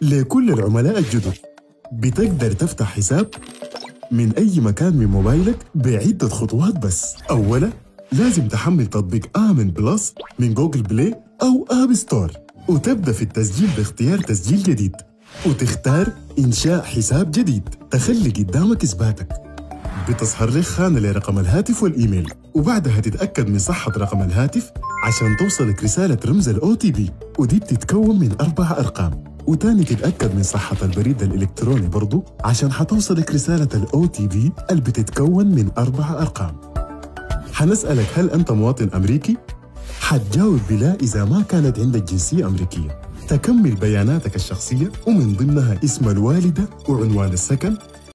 لكل العملاء الجدد، بتقدر تفتح حساب من أي مكان من موبايلك بعدة خطوات بس. أولا لازم تحمل تطبيق آمن بلس من جوجل بلاي أو آب ستور، وتبدأ في التسجيل باختيار تسجيل جديد، وتختار إنشاء حساب جديد. تخلي قدامك إثباتك، بتظهر لك خانة لرقم الهاتف والإيميل، وبعدها تتأكد من صحة رقم الهاتف عشان توصلك رسالة رمز الOTP، ودي بتتكون من 4 أرقام. وتاني تتأكد من صحة البريد الإلكتروني برضو عشان حتوصلك رسالة الOTP اللي بتتكون من 4 أرقام. حنسألك هل أنت مواطن أمريكي؟ حتجاوب بلا إذا ما كانت عندك جنسية أمريكية. تكمل بياناتك الشخصية ومن ضمنها اسم الوالدة وعنوان السكن